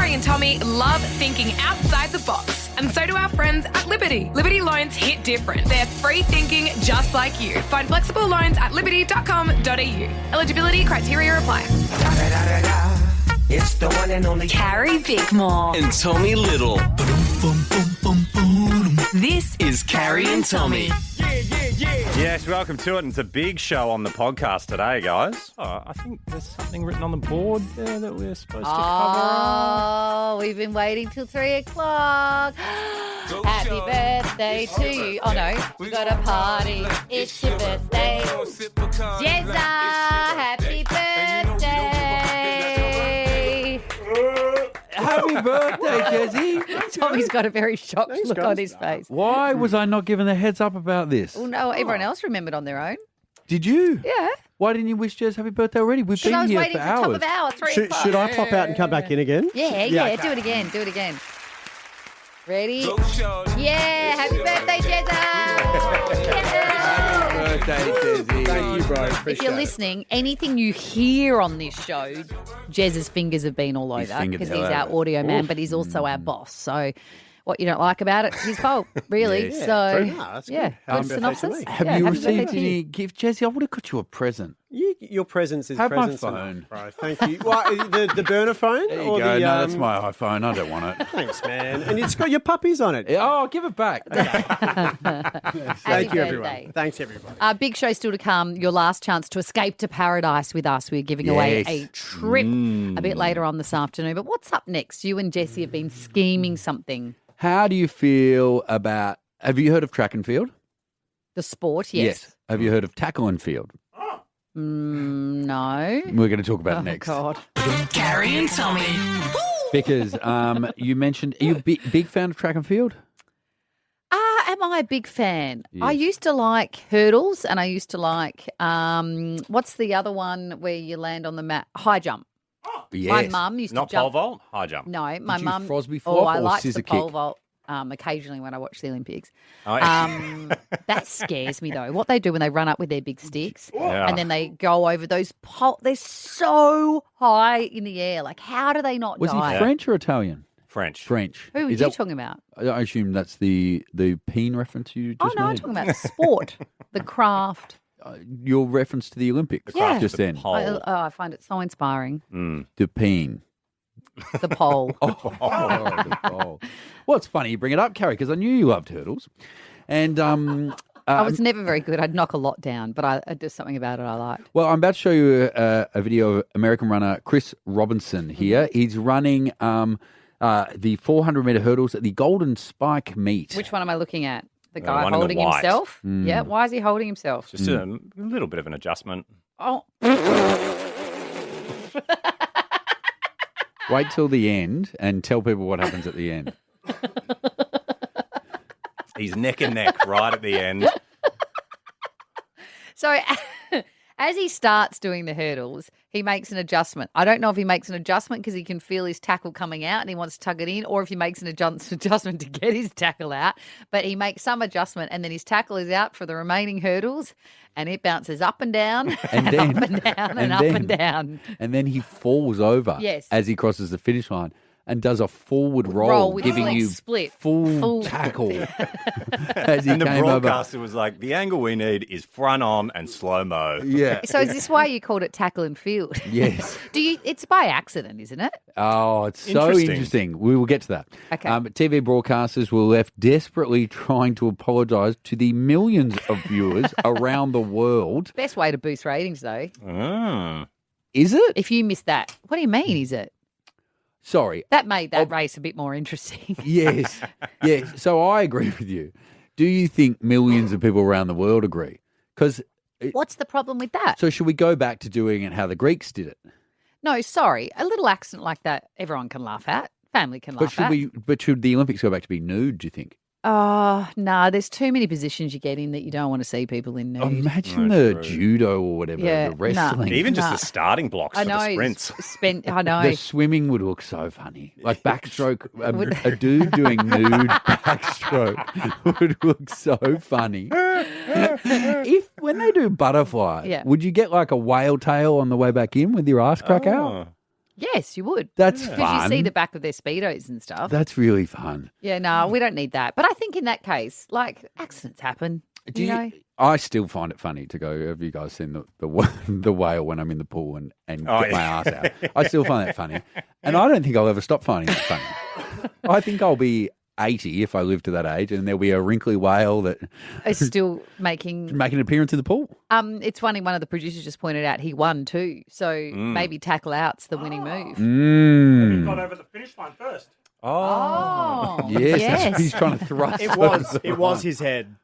Carrie and Tommy love thinking outside the box. And so do our friends at Liberty. Liberty loans hit different. They're free thinking just like you. Find flexible loans at liberty.com.au. Eligibility criteria apply. It's the one and only Carrie Bickmore. And Tommy Little. This Is Carrie and Tommy. Yes, welcome to it. And it's a big show on the podcast today, guys. Oh, I think there's something written on the board there that we're supposed to cover. Oh, we've been waiting till 3 o'clock. Happy birthday to you. Oh, no, we got a party. It's your birthday. Jezza, happy birthday. Happy birthday, Jezzy. Tommy's got a very shocked look on his face. Why was I not given a heads up about this? Well, no, everyone else remembered on their own. Did you? Yeah. Why didn't you wish Jez happy birthday already? We've I been was here waiting for for top hours. of hour, 3 o'clock. Should I pop out and come back in again? Yeah, do it again, Ready? Yeah, happy birthday, Jezza. Birthday, Jezzy. Thank you, bro. Appreciate If you're listening, anything you hear on this show, Jez's fingers have been all His over fingers because all he's our over. audio man, but he's also our boss. So what you don't like about it, his fault, really. Yes. So, that's yeah, good. Happy good birthday to synopsis. me. Have Yeah, you happy birthday received to you. any gift, Jezzy? I would have got you a present. Your presence is Have my presence enough, phone. bro. Thank you. What, the burner phone? There you or go. The, No, that's my iPhone. I don't want it. Thanks, man. And it's got your puppies on it. Oh, give it back. Thank Happy you, everyone. birthday. Thanks, everybody. Big show still to come. Your last chance to escape to paradise with us. We're giving away Yes. a trip a bit later on this afternoon. But what's up next? You and Jessie have been scheming something. How do you feel about, have you heard of track and field? The sport, yes. Have you heard of tackle and field? No. We're going to talk about it Oh, next. God. Carrie and Tommy. Because you mentioned, are you a big fan of track and field? Am I a big fan? Yes. I used to like hurdles and I used to like, what's the other one where you land on the mat? High jump. Yes. My mum used Not to jump. pole vault, high jump. No, my Did you mum. Frosby Oh, flop I or liked scissor the pole kick? vault occasionally when I watch the Olympics. Oh, yeah. That scares me though. What they do when they run up with their big sticks Yeah. and then they go over those they're so high in the air. Like, how do they not Was die? he French or Italian? French. French. Who are Is you that- talking about? I assume that's the peen reference you just Oh no, I'm made. talking about the sport, the craft. Your reference to the Olympics Yeah. just then. I find it so inspiring. The peen. The pole. The pole. Well, it's funny you bring it up, Carrie, because I knew you loved hurdles. And I was never very good. I'd knock a lot down, but I there's something about it I liked. well, I'm about to show you a video of American runner Chris Robinson here. He's running the 400-meter hurdles at the Golden Spike meet. Which one am I looking at? The The guy one in the holding white. himself? Yeah. Why is he holding himself? Just a little bit of an adjustment. Oh. Wait till the end and tell people what happens at the end. He's neck and neck right at the end. So as he starts doing the hurdles, he makes an adjustment. I don't know if he makes an adjustment because he can feel his tackle coming out and he wants to tug it in, or if he makes an adjustment to get his tackle out. But he makes some adjustment and then his tackle is out for the remaining hurdles and it bounces up and down And then- up and down and up then- and down. And then he falls over Yes. as he crosses the finish line and does a forward roll, with giving leg you split. full tackle as he And the came over. broadcaster was like, the angle we need is front on and slow-mo. Yeah. So is this why you called it tackle and field? Yes. It's by accident, isn't it? Oh, it's so Interesting. interesting. We will get to that. Okay. TV broadcasters were left desperately trying to apologise to the millions of viewers around the world. Best way to boost ratings, though. Is it? If you missed that, what do you mean? Is it? Sorry. That made that race a bit more interesting. Yes. Yes. So I agree with you. Do you think millions of people around the world agree? Because What's the problem with that? so should we go back to doing it how the Greeks did it? No, sorry. A little accent like that, everyone can laugh at. Family can laugh at. But should the Olympics go back to be nude, do you think? Oh, no, there's too many positions you get in that you don't want to see people in nude. Imagine No, the true. judo or whatever, Yeah, the wrestling. Even just Nah. the starting blocks I for know. the sprints. I know. The swimming would look so funny. Like backstroke, a dude doing nude backstroke would look so funny. When they do butterfly, Yeah. would you get like a whale tail on the way back in with your ass crack out? Yes, you would. That's Because fun. you see the back of their Speedos and stuff. That's really fun. Yeah, no, we don't need that. But I think in that case, like, accidents happen. Do you know? I still find it funny to go. Have you guys seen the whale when I'm in the pool and get my ass out? I still find that funny, and I don't think I'll ever stop finding that funny. I think I'll be 80 if I live to that age, and there'll be a wrinkly whale that It's still making an appearance in the pool. It's funny, one of the producers just pointed out he won too. So maybe tackle out's the winning move. Mm. Got over the finish line first. Oh. Yes, he's trying to thrust. It was his head.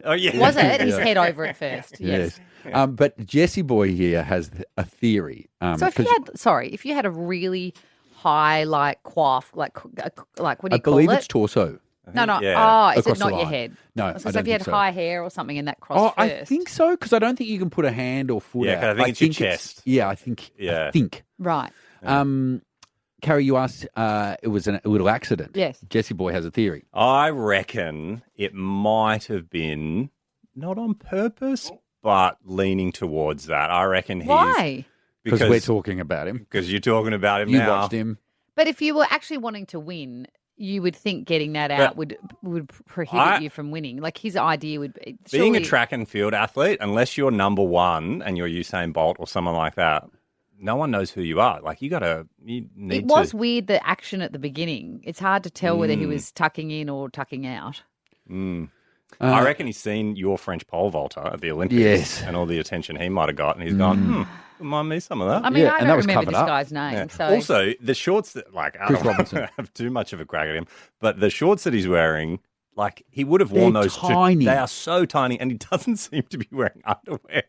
Oh, yeah. Was it? His head over it first. Yes. But Jesse Boy here has a theory. So if you had a really high quaff, like what do you I call it? believe it's torso. No. Yeah. Oh, is Across it the not your line. head? No, I was gonna say if you had so. high hair or something and that crossed Oh, first. I think so, because I don't think you can put a hand or foot Yeah, out. 'cause I think it's your chest. I think. Yeah. I think. Right. Carrie, you asked. It was a little accident. Yes. Jesse Boy has a theory. I reckon it might have been not on purpose, but leaning towards that. I reckon he's... Why? Because we're talking about him. Because you're talking about him You now. watched him. But if you were actually wanting to win, you would think getting that out would prohibit you from winning. Like his idea would be Being a surely- track and field athlete, unless you're number one and you're Usain Bolt or someone like that, no one knows who you are. Like you need It was weird, the action at the beginning. It's hard to tell whether he was tucking in or tucking out. I reckon he's seen your French pole vaulter at the Olympics Yes. and all the attention he might have got, and he's gone, remind me some of that. I mean, Yeah, I and that don't was remember covered this up. guy's name. Yeah. So Also, the shorts that, I Chris don't Robinson. want to have too much of a crack at him, but the shorts that he's wearing, like he would have worn They're those. tiny. They are so tiny, and he doesn't seem to be wearing underwear.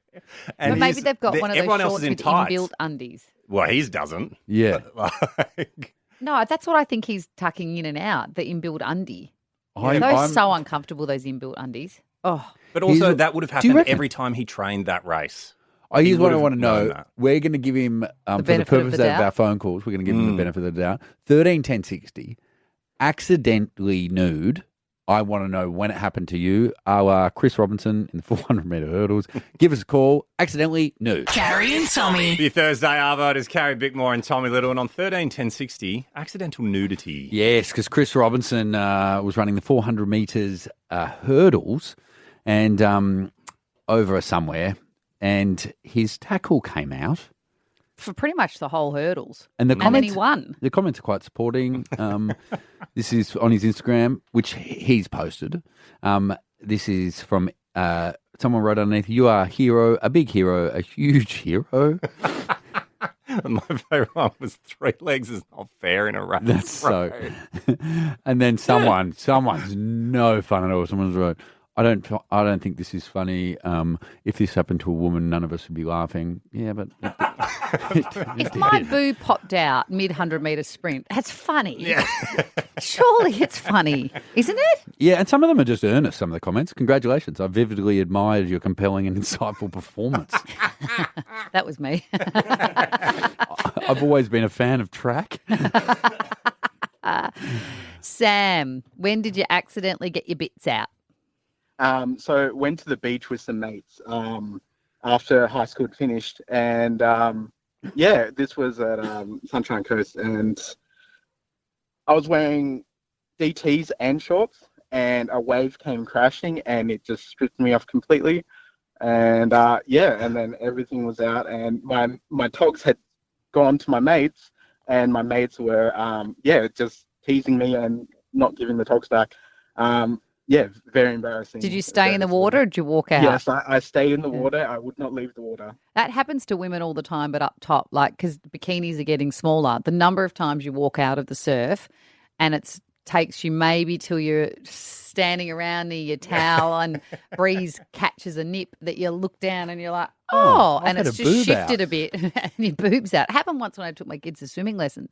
And but maybe he's- they've got one of those everyone else shorts is in with tights. inbuilt undies. Well, his doesn't. Yeah. Like, No, that's what I think he's tucking in and out, the inbuilt undie. I'm So uncomfortable, those inbuilt undies. Oh, but also, Here's- that would have Do you happened reckon- every time he trained that race. Here's what I would've want to known know. that. We're going to give him, for the benefit of purpose the of doubt. our phone calls, we're going to give him the benefit of the doubt. 13 10 60, accidentally nude. I want to know when it happened to you. Chris Robinson in the 400-metre hurdles. Give us a call. Accidentally nude. Carrie and Tommy. The Thursday Arvo is Carrie Bickmore and Tommy Little, and on 13 10 60, accidental nudity. Yes, because Chris Robinson was running the 400 metres hurdles and over somewhere, and his tackle came out. for pretty much the whole hurdles. And the then he comments, won. the comments are quite supporting. This is on his Instagram, which he's posted. This is from someone wrote underneath, "You are a hero, a big hero, a huge hero." My favourite one was 3 legs is not fair in a race. That's so. And then someone's no fun at all. Someone's wrote, I don't think this is funny. If this happened to a woman, none of us would be laughing. Yeah, but If my boo popped out mid 100-metre sprint, that's funny. Yeah. Surely it's funny, isn't it? yeah, and some of them are just earnest. Some of the comments. Congratulations! I vividly admired your compelling and insightful performance. That was me. I've always been a fan of track. Sam, when did you accidentally get your bits out? So went to the beach with some mates after high school had finished, and this was at Sunshine Coast, and I was wearing DTs and shorts, and a wave came crashing, and it just stripped me off completely, and and then everything was out, and my togs had gone to my mates, and my mates were just teasing me and not giving the togs back. Very embarrassing. Did you stay in the water or did you walk out? Yes, I stayed in the water. I would not leave the water. That happens to women all the time, but up top, like, because bikinis are getting smaller. The number of times you walk out of the surf and it takes you maybe till you're standing around near your towel and breeze catches a nip that you look down and you're like, I've and had it's a just boob shifted out. a bit and your boob's out. It happened once when I took my kids to swimming lessons.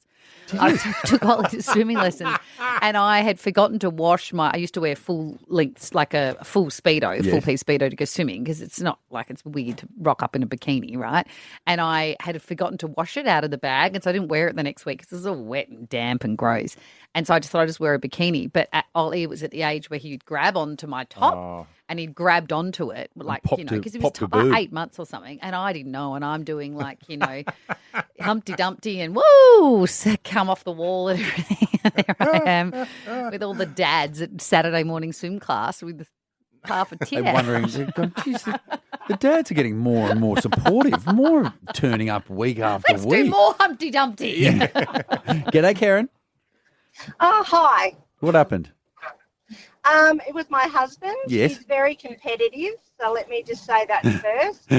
I took Ollie to swimming lessons and I had forgotten to wash I used to wear full lengths, like a full Speedo, full piece Speedo to go swimming because it's not like it's weird to rock up in a bikini, right? And I had forgotten to wash it out of the bag and so I didn't wear it the next week because it was all wet and damp and gross. And so I just thought I'd just wear a bikini. But Ollie was at the age where he'd grab onto my top and he'd grabbed onto it, like, popped because he a- was popped a boob. 8 months or something, and I didn't know, and I'm doing like, Humpty Dumpty and woo, come off the wall and everything. And there I am with all the dads at Saturday morning swim class with half a tit I'm out. wondering, geez, the dads are getting more and more supportive, more turning up week after Let's week. do more Humpty Dumpty. G'day, Karen. Oh, hi. What happened? It was my husband. Yes. He's very competitive, so let me just say that first.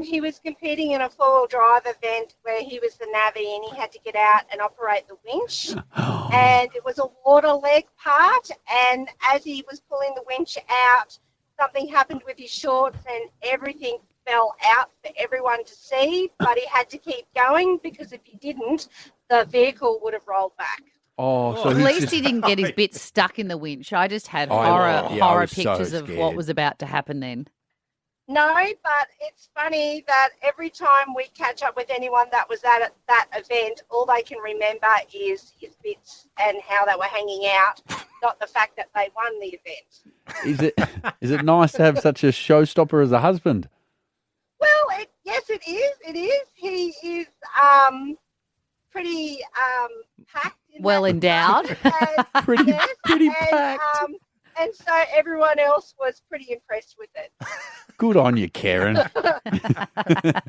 He was competing in a four-wheel drive event where he was the navvy and he had to get out and operate the winch. And it was a water leg part, and as he was pulling the winch out, something happened with his shorts and everything fell out for everyone to see, but he had to keep going because if he didn't, the vehicle would have rolled back. Oh, so At he's least just- he didn't get his bit stuck in the winch. I just had I horror was so pictures of scared. what was about to happen then. No, but it's funny that every time we catch up with anyone that was at that event, all they can remember is his bits and how they were hanging out, not the fact that they won the event. Is it nice to have such a showstopper as a husband? Well, yes, it is. It is. He is pretty packed. In Well that endowed. regard. And, Pretty and, packed. And so everyone else was pretty impressed with it. Good on you, Karen.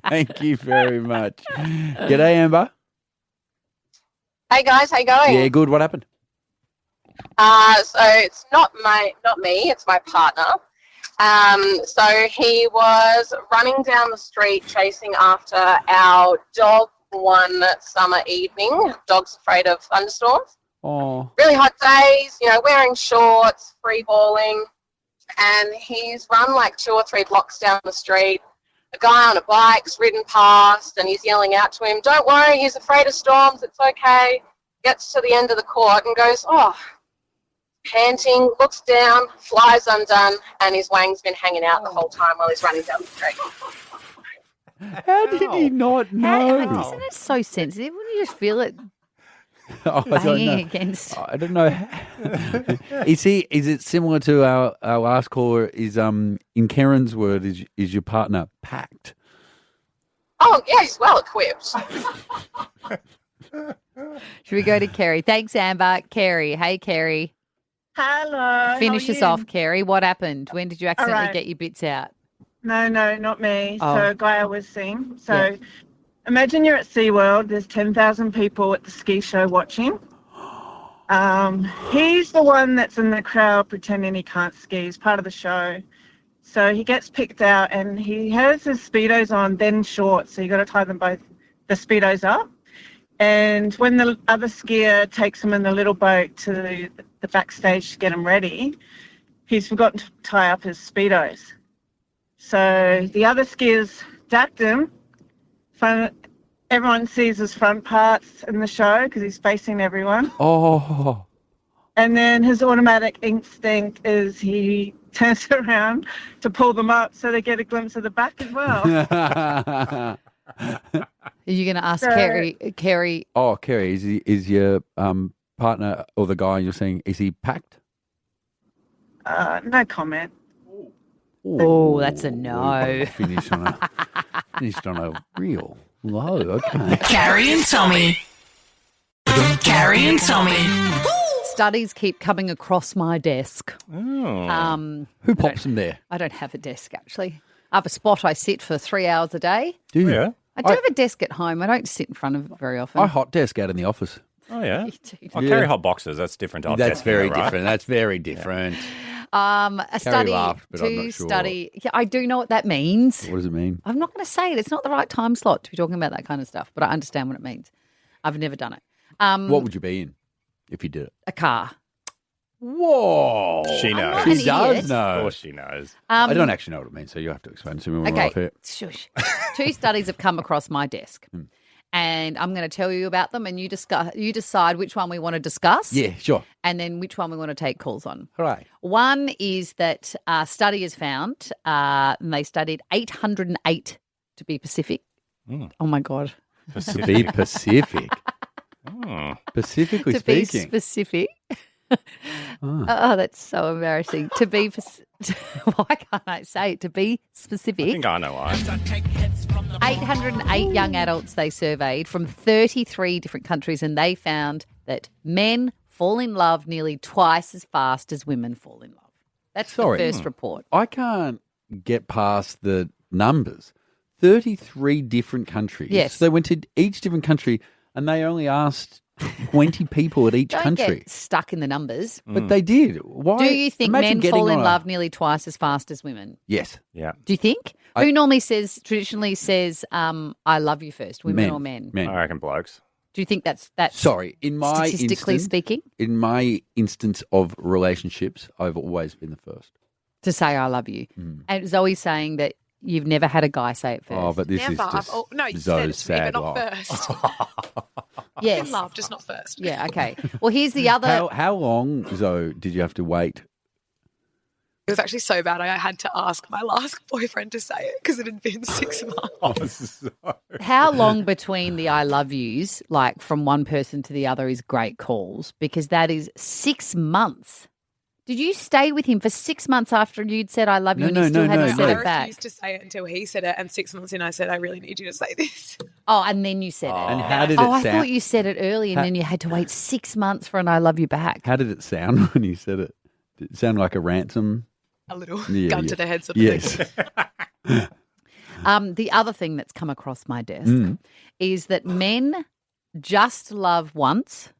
Thank you very much. G'day, Amber. Hey guys, how you going? Yeah, good. What happened? So it's not me, it's my partner. So he was running down the street chasing after our dog one summer evening. Dog's afraid of thunderstorms. Oh, Really hot days, wearing shorts, free balling, and he's run like 2 or 3 blocks down the street. A guy on a bike's ridden past, and he's yelling out to him, "Don't worry, he's afraid of storms, it's okay." Gets to the end of the court and goes, panting, looks down, flies undone, and his wang's been hanging out the whole time while he's running down the street. how did he not know? Isn't it so sensitive? Wouldn't you just feel it Oh, I don't banging know. against? I don't know. Is it similar to our last caller? Is in Karen's word is your partner packed? Oh, yeah, he's well equipped. Should we go to Kerry? Thanks, Amber. Kerry. Hey, Kerry. Hello. Finish how are us you? off, Kerry. What happened? When did you accidentally right. get your bits out? No, not me. Oh. So a guy I was seeing. So Yeah. imagine you're at SeaWorld. There's 10,000 people at the ski show watching. He's the one that's in the crowd pretending he can't ski. He's part of the show. So he gets picked out and he has his Speedos on, then shorts. So you got to tie them both, the Speedos up. And when the other skier takes him in the little boat to the backstage to get him ready, he's forgotten to tie up his Speedos. So the other skiers dacked him. Everyone sees his front parts in the show because he's facing everyone. Oh, And then his automatic instinct is he turns around to pull them up so they get a glimpse of the back as well. Are you going to ask So- Kerry? oh, Kerry, is your partner or the guy you're seeing, is he packed? No comment. Oh, that's a no. Finished on a real low. Okay. Carrie and Tommy. Carrie and Tommy. Studies keep coming across my desk. Oh. Who pops them there? I don't have a desk, actually. I have a spot I sit for 3 hours a day. Do you? Yeah. I do have a desk at home. I don't sit in front of it very often. I hot desk out in the office. Oh, yeah. You do. I Yeah. carry hot boxes. That's different. to hot That's testing, very though, right? different. That's very different. A study laughed, but I'm to not sure. study. Yeah, I do know what that means. What does it mean? I'm not going to say it. It's not the right time slot to be talking about that kind of stuff, but I understand what it means. I've never done it. What would you be in if you did it? A car. Whoa. She knows. not She an does idiot. Of know. course she knows. I don't actually know what it means, so you have to explain to me when we're off Okay, here. shush. 2 studies have come across my desk, and I'm going to tell you about them, and you decide which one we want to discuss, Yeah, sure. and then which one we want to take calls on. Hooray. One is that a study has found, and they studied 808 to be Pacific. Oh my God. To be Pacific. Oh. Pacifically To be speaking. specific. Oh, that's so embarrassing. To be, why can't I say it? To be I specific, think I know why. 808 young adults they surveyed from 33 different countries, and they found that men fall in love nearly twice as fast as women fall in love. That's the first report. I can't get past the numbers. 33 different countries. Yes. They went to each different country and they only asked 20 people at each Don't country. get stuck in the numbers. But they did. Why? Do you think Imagine men fall getting in on love nearly twice as fast as women? Yes. Yeah. Do you think? Who normally traditionally says, I love you first, women or men? Men. I reckon blokes. Do you think that's Sorry, in my statistically instance, speaking? in my instance of relationships, I've always been the first. To say I love you. And Zoe's saying that you've never had a guy say it first. Oh, but this is just no, you said Zoe's it to me, sad but not life. first. Yes. In love, just not first. Yeah, okay. Well, here's the other. How long, Zoe, did you have to wait? It was actually so bad I had to ask my last boyfriend to say it because it had been 6 months. How long between the I love yous, like from one person to the other, is great calls? Because that is 6 months. Did you stay with him for 6 months after you'd said I love you and you still hadn't said I it back? refused to say it until he said it, and 6 months in I said, I really need you to say this. Oh, and then you said it. And how did it I sound? thought you said it early and then you had to wait 6 months for an I love you back. How did it sound when you said it? Did it sound like a ransom? A little Yeah, gun yeah. to the head sort of Yes. thing. The other thing that's come across my desk is that men just love once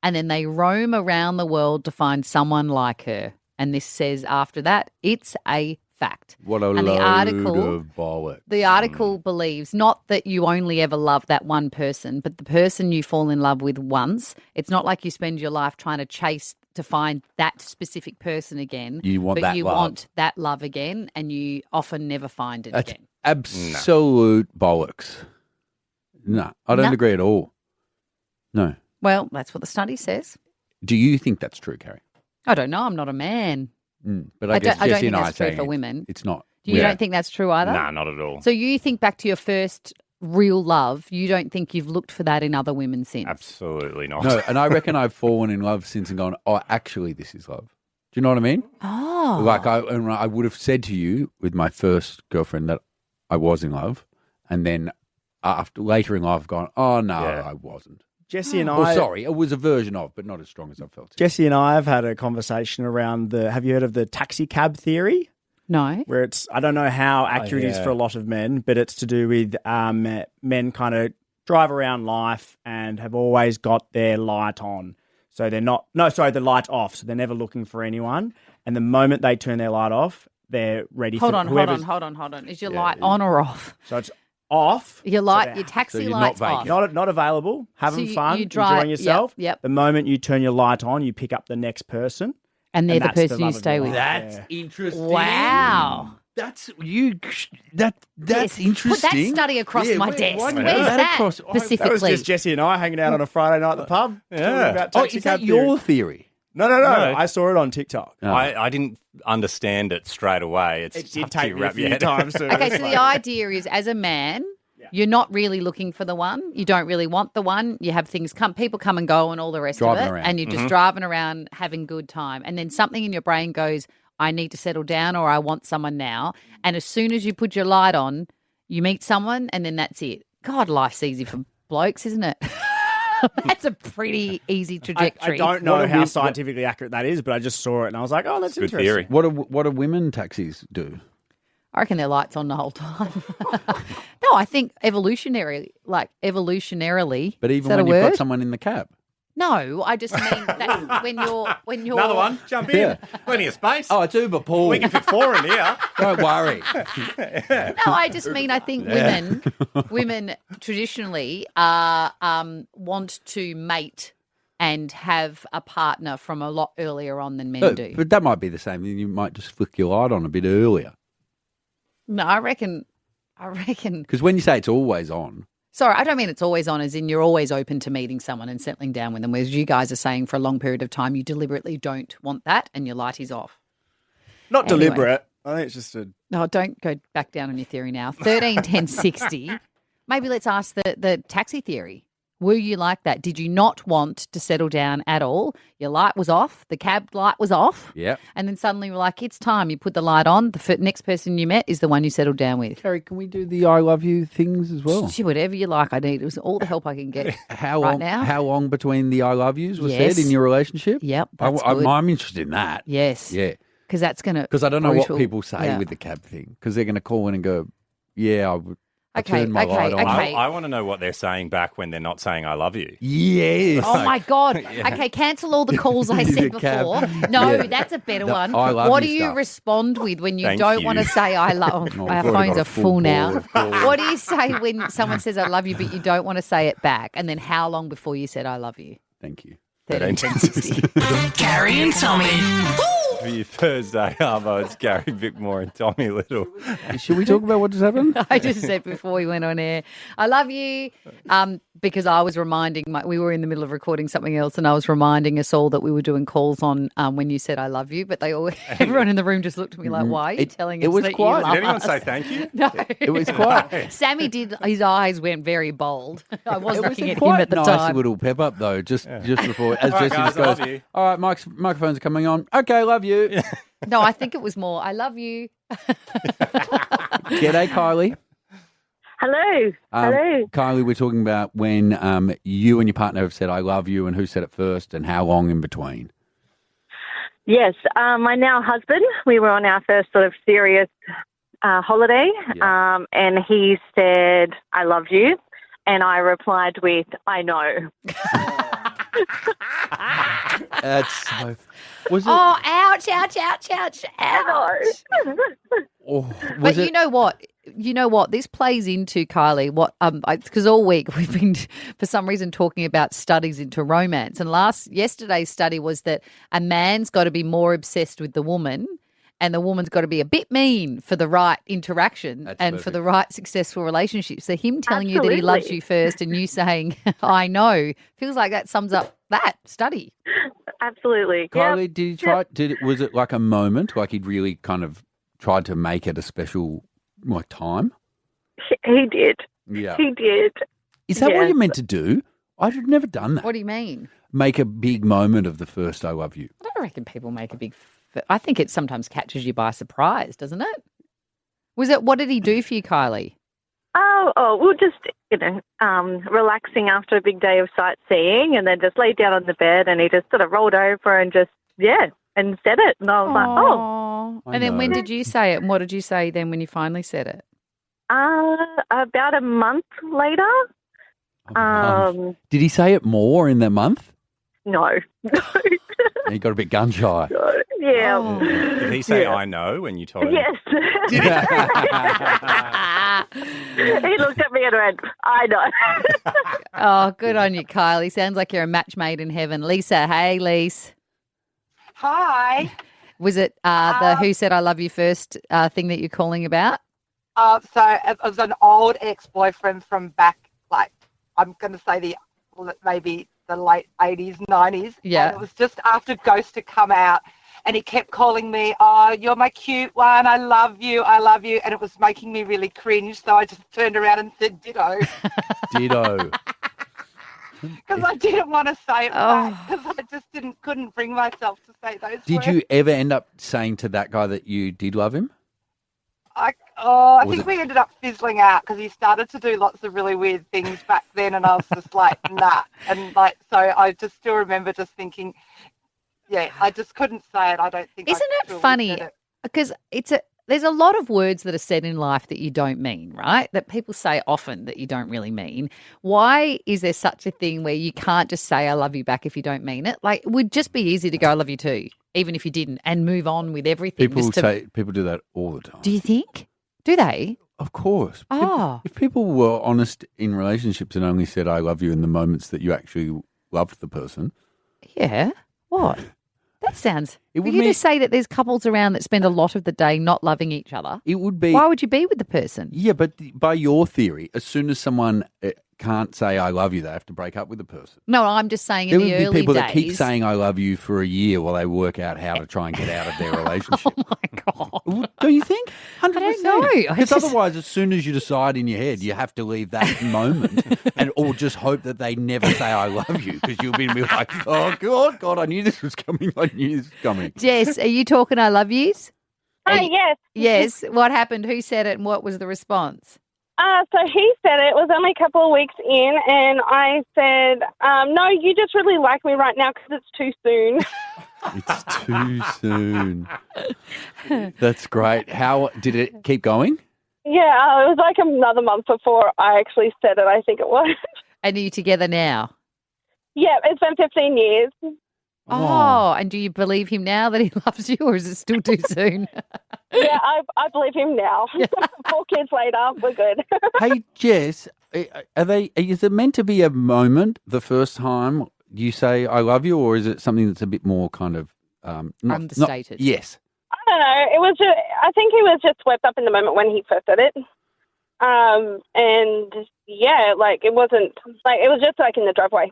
and then they roam around the world to find someone like her. And this says after that, it's a fact. What a And the load article- of bollocks. The article believes not that you only ever love that one person, but the person you fall in love with once. It's not like you spend your life trying to chase to find that specific person again. You want but that you love. want that love again, and you often never find it That's again. absolute bollocks. No, I don't No. agree at all. No. Well, that's what the study says. Do you think that's true, Carrie? I don't know. I'm not a man. But I guess don't Jesse think and I that's are true saying for women. it's not. You don't think that's true either? Nah, not at all. So you think back to your first real love, you don't think you've looked for that in other women since? Absolutely not. No, and I reckon I've fallen in love since and gone, oh, actually, this is love. Do you know what I mean? Oh. Like I would have said to you with my first girlfriend that I was in love, and then later in life, I've gone, oh no, I wasn't. Jesse and Or I. sorry, it was a version of, but not as strong as I felt. Jesse and I have had a conversation around have you heard of the taxi cab theory? No. Where I don't know how accurate it is yeah. for a lot of men, but it's to do with men kind of drive around life and have always got their light on. So they're the light off. So they're never looking for anyone. And the moment they turn their light off, they're ready Hold for on. Is your light on or off? So it's off. Your so taxi you're light's not off. vacant. Not available, having So fun, you drive- enjoying yourself. yep. The moment you turn your light on, you pick up the next person. And they're the that's the person you love of stay your with. life. That's interesting. Wow. That's that's Yes. interesting. Put that study across my why desk. didn't Where's you put that across? specifically? That was just Jesse and I hanging out on a Friday night at the pub. talking about Oh, taxi is that cab your theory. theory? No. No. I saw it on TikTok. Oh. I didn't understand it straight away. It's It did tough to take me a wrap your few head times to Okay, so the idea is as a man, you're not really looking for the one. You don't really want the one. You have things people come and go and all the rest Driving of it. around. And you're just driving around having good time. And then something in your brain goes, I need to settle down or I want someone now. And as soon as you put your light on, you meet someone and then that's it. God, life's easy for blokes, isn't it? That's a pretty easy I trajectory. don't know how scientifically accurate that is, but I just saw it and I was like, oh, that's Good interesting. theory. What do women taxis do? I reckon their light's on the whole time. No, I think evolutionarily. But Is even that when a you've word? got someone in the cab. No, I just mean that when you're Another one. Jump in. Yeah. Plenty of space. Oh, it's Uber Paul. We can fit 4 in here. Don't worry. No, I just mean I think women traditionally want to mate and have a partner from a lot earlier on than men do. But that might be the same. You might just flick your light on a bit earlier. No, I reckon. Because when you say it's always on, Sorry, I don't mean it's always on, as in you're always open to meeting someone and settling down with them, whereas you guys are saying for a long period of time you deliberately don't want that and your light is off. Not Anyway. deliberate. I think it's just a. No, don't go back down on your theory now. 13, 10, 60. Maybe let's ask the taxi theory. Were you like that? Did you not want to settle down at all? Your light was off, the cab light was off. Yeah. And then suddenly you're like, it's time. You put the light on. The next person you met is the one you settled down with. Carrie, can we do the I love you things as well? Whatever you like. I need. It was all the help I can get How right long? now. How long between the I love yous was Yes. said in your relationship? Yep, that's good. I'm interested in that. Yes. Yeah. Because that's going to. Because I don't know brutal. what people say Yeah. with the cab thing. Because they're going to call in and go, "Yeah, I Okay, turned my okay, light on." okay. I want to know what they're saying back when they're not saying I love you. Yes. Oh my God. Okay, cancel all the calls I said The cab. before. No, Yeah. that's a better The one. I love What you do you stuff. respond with when you Thank don't you. want to say I love? Oh, Our we've already phones got a are full full now. board of calls. What do you say when someone says I love you, but you don't want to say it back? And then how long before you said I love you? Thank you. 1360. Carrie and Tommy. For your Thursday arvo, it's Gary Bickmore and Tommy Little. Should we talk about what just happened? I just said before we went on air, I love you, because I was reminding, we were in the middle of recording something else and I was reminding us all that we were doing calls on when you said I love you, but everyone in the room just looked at me like, why are you telling us was that quiet. you love Did anyone us? say thank you? No. It was quiet. Sammy did, his eyes went very bold. I was It was looking a at him quite at the nice time. little pep up though, just before, as All right, Jesse guys, just I goes, love you. "All right, microphones are coming on. Okay, love you." No, I think it was more, I love you. G'day, Kylie. Hello. Hello. Kylie, we're talking about when you and your partner have said "I love you" and who said it first and how long in between. Yes, my now husband, we were on our first sort of serious holiday, and he said, "I love you," and I replied with, "I know." That's so. Was it? Oh, ouch, ouch, ouch, ouch, ouch. But you know what? You know what? This plays into, Kylie, what because all week we've been for some reason talking about studies into romance, and yesterday's study was that a man's got to be more obsessed with the woman, and the woman's got to be a bit mean for the right interaction for the right successful relationship. So him telling you that he loves you first and you saying "I know" feels like that sums up that study. Absolutely. Kylie, Yep. did he try? Was it like a moment, like he'd really kind of tried to make it a special time? He did. Yeah. He did. Is that what Yes. you're meant to do? I've never done that. What do you mean? Make a big moment of the first "I love you." I don't reckon people make a big. I think it sometimes catches you by surprise, doesn't it? What did he do for you, Kylie? Oh, well, just, relaxing after a big day of sightseeing, and then just laid down on the bed, and he just sort of rolled over and just, and said it. And I was like, oh. And then when did you say it? And what did you say then when you finally said it? About a month later. Did he say it more in that month? No. He got a bit gun shy. Yeah. Did he say "I know" when you told him? Yes. He looked at me and went, "I know." Oh, good on you, Kylie. Sounds like you're a match made in heaven. Lisa, hey, Lise. Hi. Was it the "Who Said I Love You First" thing that you're calling about? So it was an old ex-boyfriend from back, I'm going to say maybe the late 80s, 90s. Yeah. And it was just after Ghost had come out, and he kept calling me, "Oh, you're my cute one. I love you. I love you." And it was making me really cringe. So I just turned around and said, "Ditto." Ditto. Because I didn't want to say it back, because I just couldn't bring myself to say those words. Did you ever end up saying to that guy that you did love him? I think we ended up fizzling out because he started to do lots of really weird things back then, and I was just like, nah. And so I just still remember just thinking, I just couldn't say it. I don't think. Isn't it funny? Because there's a lot of words that are said in life that you don't mean, right? That people say often that you don't really mean. Why is there such a thing where you can't just say "I love you" back if you don't mean it? Like, it would just be easy to go "I love you too," even if you didn't, and move on with everything. People do that all the time. Do you think? Do they? Of course. Oh. If people were honest in relationships and only said "I love you" in the moments that you actually loved the person. Yeah. What? That sounds. It would you mean- just say that there's couples around that spend a lot of the day not loving each other. It would be. Why would you be with the person? Yeah, but by your theory, as soon as someone can't say I love you. They have to break up with the person. No, I'm just saying There in the would be early people days. that keep saying I love you for a year while they work out how to try and get out of their relationship. Oh my God. Don't you think? 100%. I don't know. Because otherwise, as soon as you decide in your head, you have to leave that moment or just hope that they never say I love you, because you'll be like, oh, God, I knew this was coming. Jess, are you talking I love yous? Yes. Yes. What happened? Who said it and what was the response? So he said it was only a couple of weeks in, and I said, no, you just really like me right now because it's too soon. It's too soon. That's great. How did it keep going? Yeah, it was like another month before I actually said it, I think it was. And are you together now? Yeah, it's been 15 years. Oh, and do you believe him now that he loves you, or is it still too soon? Yeah, I believe him now. 4 kids later, we're good. Hey, Jess, is it meant to be a moment the first time you say I love you, or is it something that's a bit more kind of understated? Yes. I don't know. It was just, I think he was just swept up in the moment when he first said it. And yeah, like it was just like in the driveway.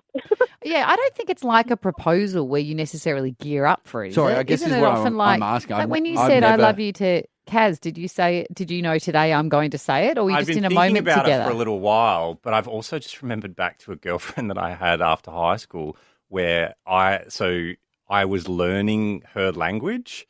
Yeah, I don't think it's like a proposal where you necessarily gear up for it. Sorry, is it? I guess Isn't is it what often I'm asking. Like when you said I love you to Kaz, did you know today I'm going to say it, or were you I've just been in a thinking moment about together? it for a little while, but I've also just remembered back to a girlfriend that I had after high school where I was learning her language,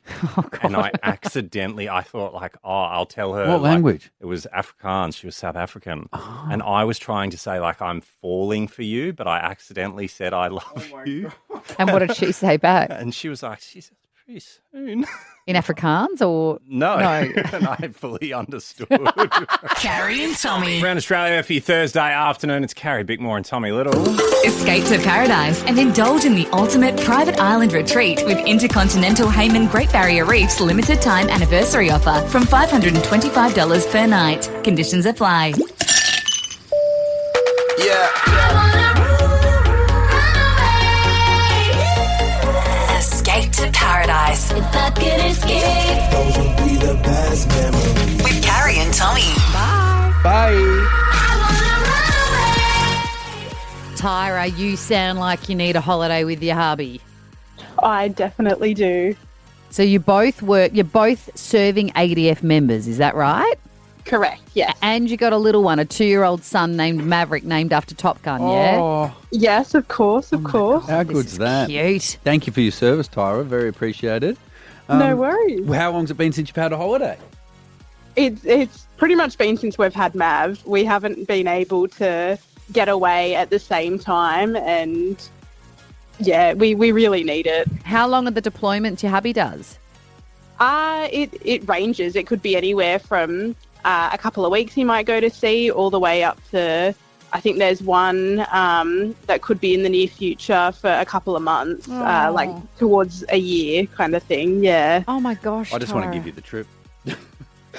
and I thought like, I'll tell her. What language? It was Afrikaans. She was South African. And I was trying to say like, I'm falling for you, but I accidentally said I love you. And what did she say back? And she was like, she said, pretty soon. In Afrikaans or? No. And I fully understood. Carrie and Tommy. Around Australia for your Thursday afternoon, it's Carrie Bickmore and Tommy Little. Escape to paradise and indulge in the ultimate private island retreat with Intercontinental Hayman Great Barrier Reef's limited time anniversary offer from $525 per night. Conditions apply. Escape to paradise. If I could escape, those would be the best memories. With Carrie and Tommy. Bye. Tyra, you sound like you need a holiday with your hubby. I definitely do. So you're both serving ADF members, is that right? Correct, yes. And you got a little one, a 2-year-old son named Maverick, named after Top Gun, yeah? Oh, yes, of course, of course. how good's that? Cute. Thank you for your service, Tyra. Very appreciated. No worries. How long's it been since you've had a holiday? It's pretty much been since we've had Mav. We haven't been able to get away at the same time, and yeah, we really need it. How long are the deployments your hubby does? It ranges. It could be anywhere from a couple of weeks he might go to sea, all the way up to, I think there's one that could be in the near future for a couple of months, like towards a year kind of thing, yeah. Oh my gosh, I just want to Tyra. give you the trip.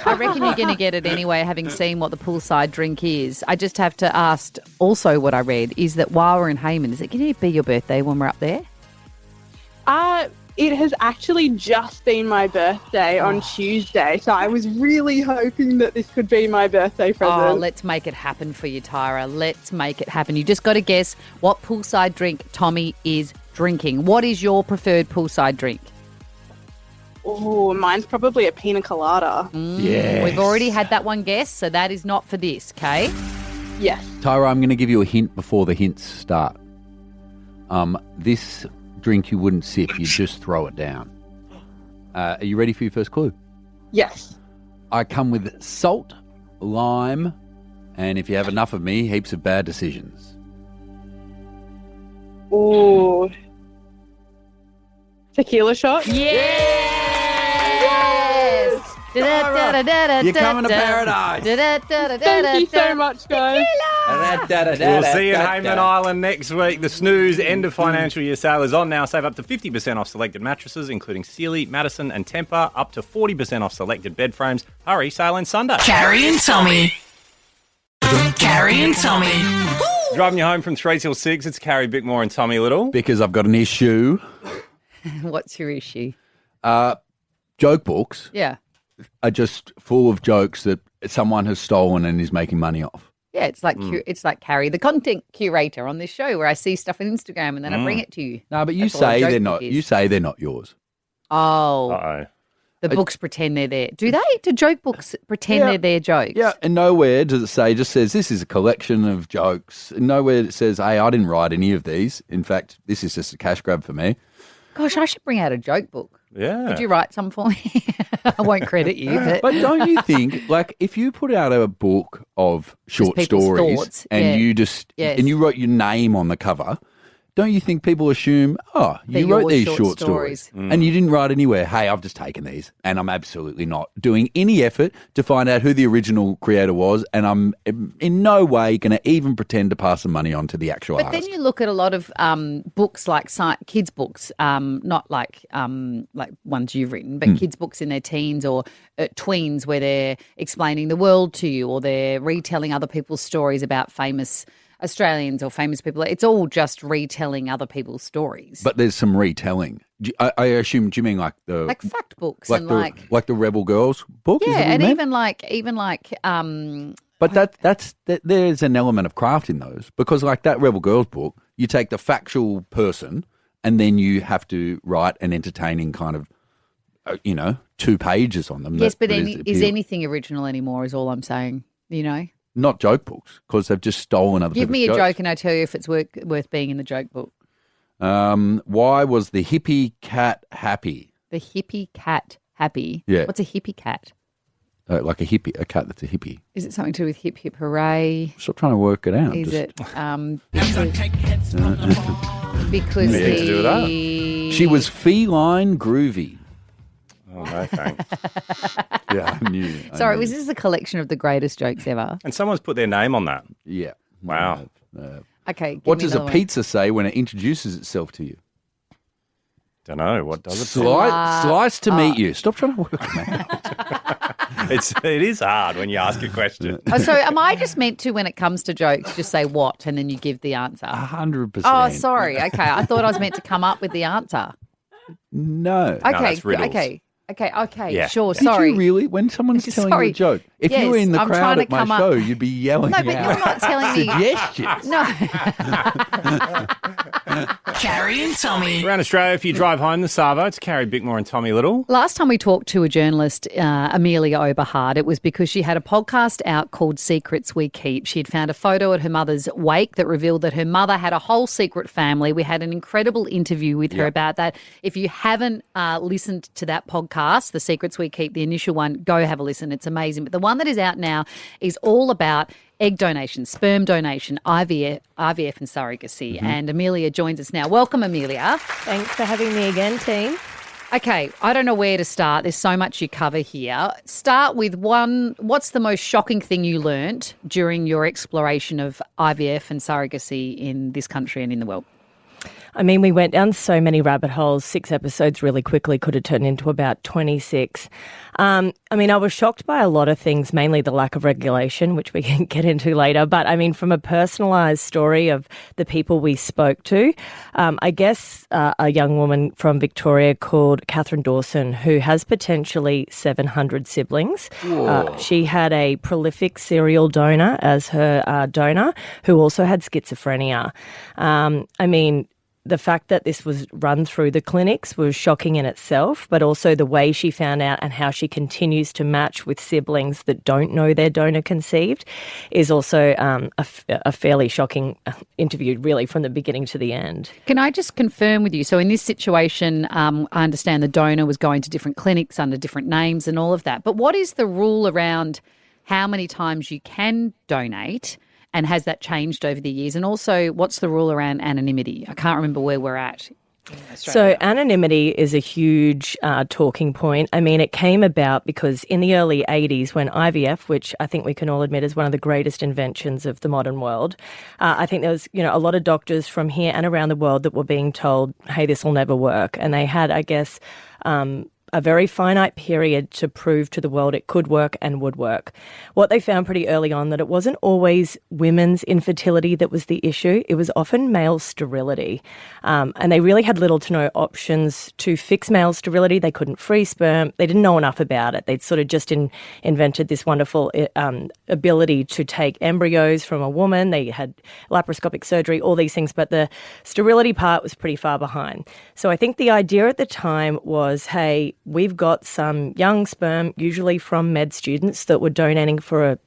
I reckon you're going to get it anyway, having seen what the poolside drink is. I just have to ask, also what I read is that while we're in Hayman, is it going to be your birthday when we're up there? It has actually just been my birthday on Tuesday, so I was really hoping that this could be my birthday present. Oh, let's make it happen for you, Tyra. Let's make it happen. You just got to guess what poolside drink Tommy is drinking. What is your preferred poolside drink? Oh, mine's probably a pina colada. Yes. We've already had that one guess, so that is not for this, okay? Yes. Tyra, I'm going to give you a hint before the hints start. This drink you wouldn't sip, you just throw it down. Are you ready for your first clue? Yes. I come with salt, lime, and if you have enough of me, heaps of bad decisions. Ooh. Tequila shot? Yes! You're coming to paradise. Thank you so much, guys. We'll see you in Hayman Island next week. The Snooze end of financial year sale is on now. Save up to 50% off selected mattresses, including Sealy, Madison and Tempur. Up to 40% off selected bed frames. Hurry, sale ends Sunday. Carrie and Tommy. Carrie and Tommy. Driving you home from 3 till 6, it's Carrie Bickmore and Tommy Little. Because I've got an issue. What's your issue? Joke books Yeah. are just full of jokes that someone has stolen and is making money off. Yeah, it's like it's like Carrie, the content curator on this show, where I see stuff on Instagram and then I bring it to you. No, but you That's all a say joke they're book not. is. You say they're not yours. Oh, Uh-oh. the books pretend they're there. Do they? Do joke books pretend they're their jokes? Yeah, and nowhere does it say. It just says this is a collection of jokes. And nowhere it says, "Hey, I didn't write any of these. In fact, this is just a cash grab for me." Gosh, I should bring out a joke book. Yeah. Could you write some for me? I won't credit you, But don't you think, like, if you put out a book of short people's stories thoughts, and you just and you wrote your name on the cover, don't you think people assume, oh, They're you wrote your these short short stories. stories and you didn't write anywhere, hey, I've just taken these and I'm absolutely not doing any effort to find out who the original creator was, and I'm in no way going to even pretend to pass some money on to the actual But artist. then you look at a lot of books like kids' books, not like ones you've written, but kids' books in their teens or tweens, where they're explaining the world to you or they're retelling other people's stories about famous Australians or famous people. It's all just retelling other people's stories. But there's some retelling. I assume, do you mean like the... Like fact books like and like the Rebel Girls book? Yeah, is that what you and meant? even like But there's an element of craft in those, because like that Rebel Girls book, you take the factual person and then you have to write an entertaining kind of, 2 pages on them. yes, but is is appealing. anything original anymore is all I'm saying, Not joke books, because they've just stolen other Give people's me a jokes. joke and I'll tell you if it's worth being in the joke book. Why was the hippie cat happy? The hippie cat happy? Yeah. What's a hippie cat? Like a cat that's a hippie. Is it something to do with hip hip hooray? Stop trying to work it out. Is Just- it because Yeah, to do with that. She was feline groovy. Oh, no thanks. Yeah, I knew. Sorry, was this a collection of the greatest jokes ever? And someone's put their name on that. Yeah. Wow. Okay. give What me does a another one. pizza say when it introduces itself to you? Don't know. What does it say? Slice to meet you. Stop trying to work it out. It is hard when you ask a question. Oh, so am I just meant to, when it comes to jokes, just say what and then you give the answer? 100%. Oh, sorry. Okay. I thought I was meant to come up with the answer. No. Okay. that's riddles. Okay. Yeah. Sure. Did Sorry. you really? When someone's telling Sorry. you a joke, if Yes, you were in the I'm crowd trying to at my come up- show, you'd be yelling No, but out you're not telling me. suggestions. No. Carrie and Tommy. Around Australia, if you drive home the Savo, it's Carrie Bickmore and Tommy Little. Last time we talked to a journalist, Amelia Oberhardt, it was because she had a podcast out called Secrets We Keep. She had found a photo at her mother's wake that revealed that her mother had a whole secret family. We had an incredible interview with her about that. If you haven't listened to that podcast, The Secrets We Keep, the initial one, go have a listen. It's amazing. But the one that is out now is all about egg donation, sperm donation, IVF and surrogacy. And Amelia joins us now. Welcome, Amelia. Thanks for having me again, team. Okay, I don't know where to start. There's so much you cover here. Start with one. What's the most shocking thing you learnt during your exploration of IVF and surrogacy in this country and in the world? I mean, we went down so many rabbit holes. 6 episodes really quickly could have turned into about 26. I mean, I was shocked by a lot of things, mainly the lack of regulation, which we can get into later. But I mean, from a personalised story of the people we spoke to, I guess a young woman from Victoria called Catherine Dawson, who has potentially 700 siblings. She had a prolific serial donor as her donor, who also had schizophrenia. I mean, the fact that this was run through the clinics was shocking in itself, but also the way she found out and how she continues to match with siblings that don't know their donor conceived is also a fairly shocking interview, really, from the beginning to the end. Can I just confirm with you? So in this situation, I understand the donor was going to different clinics under different names and all of that. But what is the rule around how many times you can donate? And has that changed over the years? And also, what's the rule around anonymity? I can't remember where we're at. So anonymity is a huge talking point. I mean, it came about because in the early 80s when IVF, which I think we can all admit is one of the greatest inventions of the modern world, I think there was, a lot of doctors from here and around the world that were being told, hey, this will never work. And they had, I guess, a very finite period to prove to the world it could work and would work. What they found pretty early on, that it wasn't always women's infertility that was the issue. It was often male sterility. And they really had little to no options to fix male sterility. They couldn't freeze sperm. They didn't know enough about it. They'd sort of just invented this wonderful ability to take embryos from a woman. They had laparoscopic surgery, all these things, but the sterility part was pretty far behind. So I think the idea at the time was, hey, we've got some young sperm, usually from med students, that were donating for a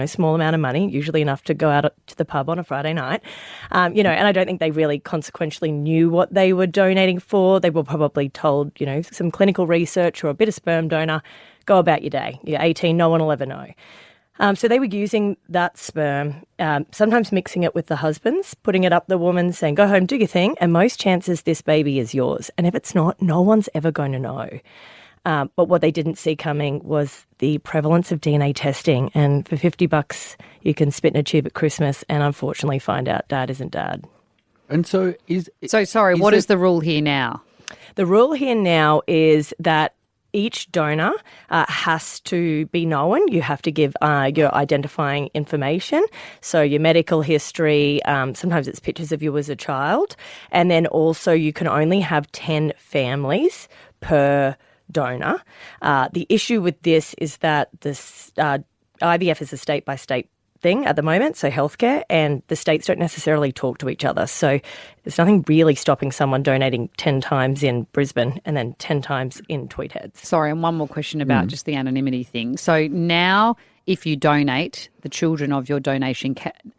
small amount of money, usually enough to go out to the pub on a Friday night. And I don't think they really consequentially knew what they were donating for. They were probably told, some clinical research or a bit of sperm donor, go about your day. You're 18, no one will ever know. So they were using that sperm, sometimes mixing it with the husband's, putting it up the woman, saying, go home, do your thing, and most chances this baby is yours. And if it's not, no one's ever going to know. But what they didn't see coming was the prevalence of DNA testing. And for $50, you can spit in a tube at Christmas and unfortunately find out dad isn't dad. And so what is the rule here now? The rule here now is that each donor has to be known. You have to give your identifying information, so your medical history, sometimes it's pictures of you as a child, and then also you can only have 10 families per donor. The issue with this is that this IVF is a state-by-state thing at the moment, so healthcare, and the states don't necessarily talk to each other. So there's nothing really stopping someone donating 10 times in Brisbane and then 10 times in Tweed Heads. Sorry, and one more question about just the anonymity thing. So now if you donate, the children of your donation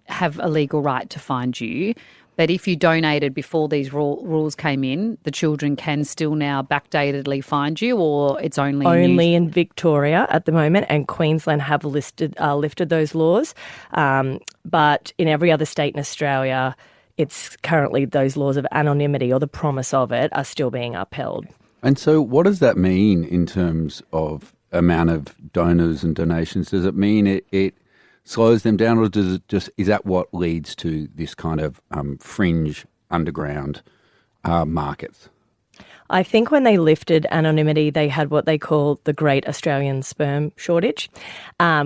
have a legal right to find you. But if you donated before these rules came in, the children can still now backdatedly find you, or it's only in Victoria at the moment, and Queensland have lifted those laws. But in every other state in Australia, it's currently those laws of anonymity or the promise of it are still being upheld. And so what does that mean in terms of amount of donors and donations? Does it mean it slows them down, or is that what leads to this kind of fringe underground markets? I think when they lifted anonymity, they had what they call the Great Australian Sperm Shortage,